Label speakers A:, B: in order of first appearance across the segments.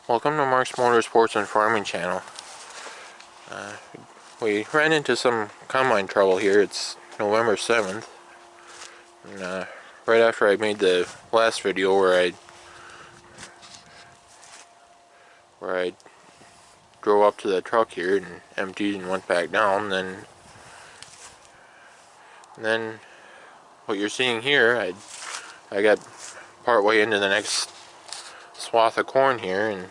A: Welcome to Mark's Motorsports and Farming channel. We ran into some combine trouble here. It's November 7th. And, right after I made the last video where I drove up to the truck here and emptied and went back down, then what you're seeing here, I got part way into the next swath of corn here, and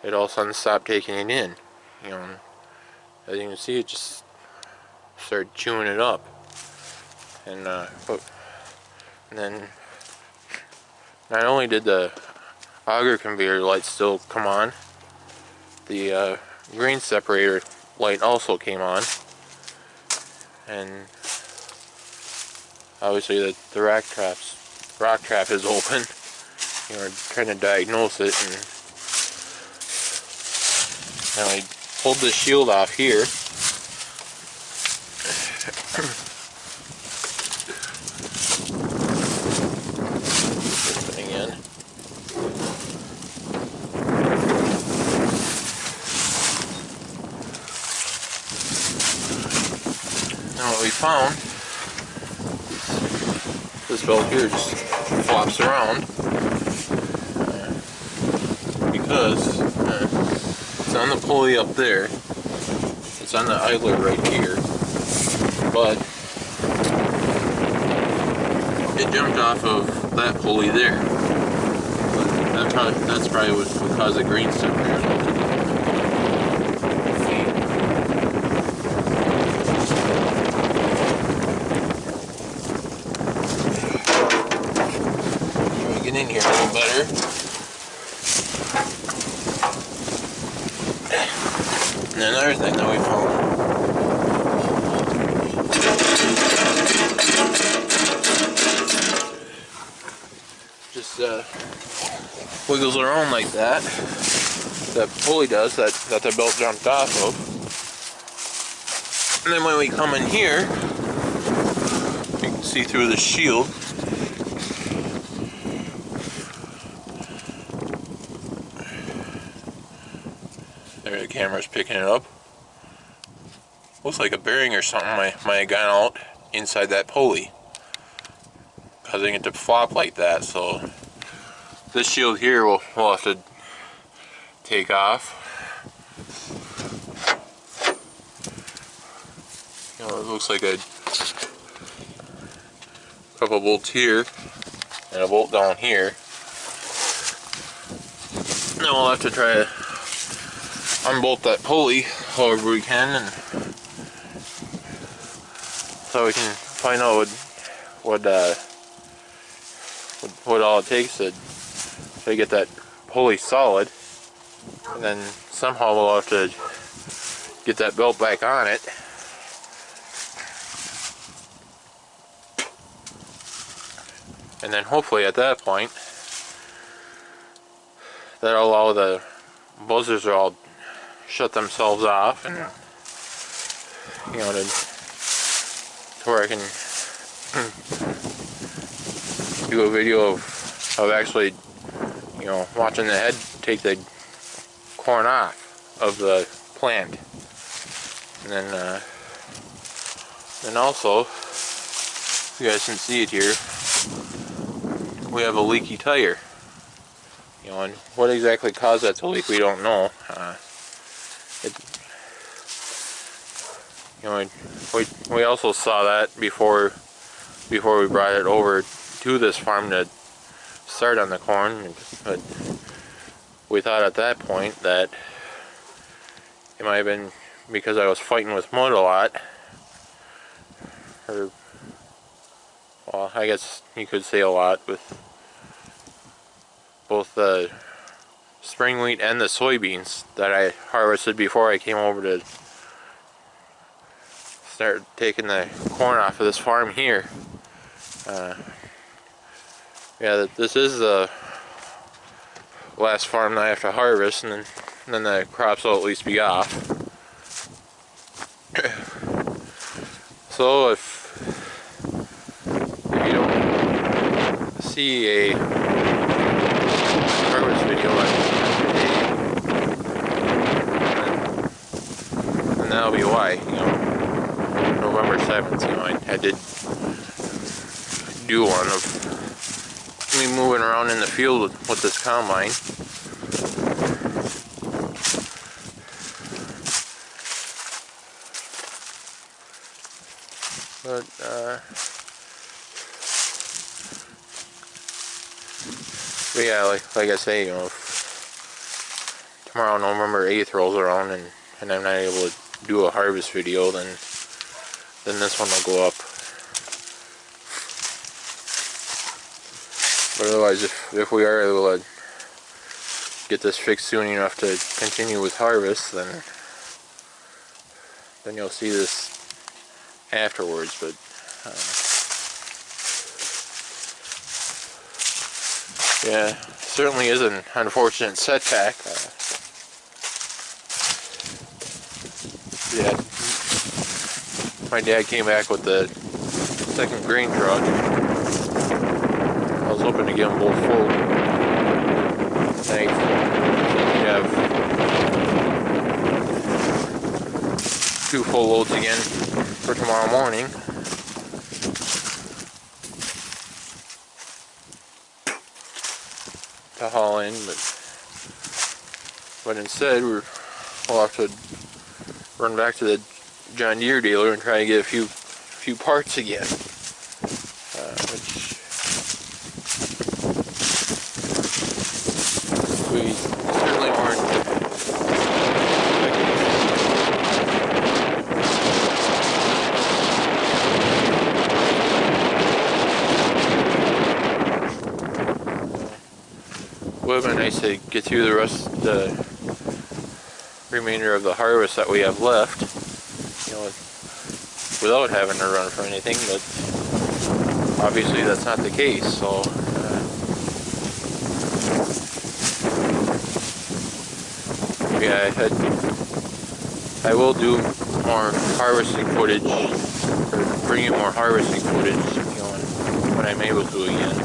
A: it all of a sudden stopped taking it in. You know, as you can see, it just started chewing it up, and then not only did the auger conveyor light still come on, the grain separator light also came on, and obviously the rock trap is open. You know, we're trying to diagnose it, and I pulled the shield off here. Opening in. Now what we found, this belt here just flops around because it's on the pulley up there, it's on the idler right here, but it jumped off of that pulley there. But that's probably what caused the grain separator. Get in here a little better. And another thing that we found, just wiggles around like that. That pulley does, that the belt jumped off of. And then when we come in here, you can see through the shield. There, the camera's picking it up. Looks like a bearing or something might have gone out inside that pulley, causing it to flop like that. So this shield here we'll have to take off. You know, it looks like a couple bolts here and a bolt down here. Then we'll have to try to unbolt that pulley however we can, and so we can find out what all it takes to get that pulley solid, and then somehow we'll have to get that belt back on it. And then hopefully at that point that'll allow the buzzers to all shut themselves off, and you know, to where I can do a video of actually, you know, watching the head take the corn off of the plant. And then also, if you guys can see it here, we have a leaky tire. You know, and what exactly caused that to leak, we don't know. You know, we also saw that before we brought it over to this farm to start on the corn, but we thought at that point that it might have been because I was fighting with mud a lot, or, well, I guess you could say a lot, with both the spring wheat and the soybeans that I harvested before I came over to start taking the corn off of this farm here. Yeah, this is the last farm that I have to harvest, and then the crops will at least be off. So if you don't see a harvest video on probably why, you know, November 7th, you know, I did do one of me moving around in the field with this combine. But, yeah, like I say, you know, if tomorrow November 8th rolls around and I'm not able to do a harvest video, then this one will go up. But otherwise, if we are able to get this fixed soon enough to continue with harvest, then you'll see this afterwards. But yeah, certainly is an unfortunate setback. Yeah, my dad came back with the second grain truck. I was hoping to get them both full. Thanks. We have 2 full loads again for tomorrow morning. To haul in, but instead we'll have to run back to the John Deere dealer and try to get a few parts again, which we certainly weren't would have been nice to get through the remainder of the harvest that we have left, you know, without having to run for anything, but obviously that's not the case. So yeah, I will do more harvesting footage, or bring you more harvesting footage, you know, when I'm able to again.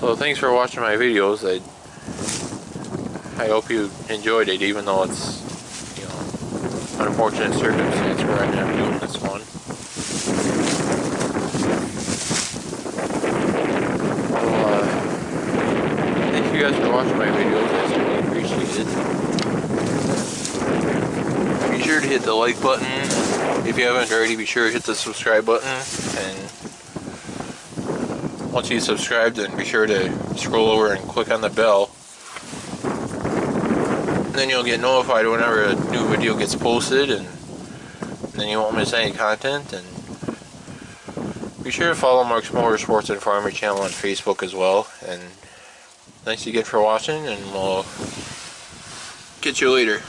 A: So thanks for watching my videos. I hope you enjoyed it, even though it's, you know, unfortunate circumstance where I am doing this one. Well, thank you guys for watching my videos. I certainly appreciate it. Be sure to hit the like button. If you haven't already, be sure to hit the subscribe button, and once you subscribe, then be sure to scroll over and click on the bell. And then you'll get notified whenever a new video gets posted, and then you won't miss any content. And be sure to follow Mark's Motorsports and Farmer channel on Facebook as well. And thanks again for watching, and we'll catch you later.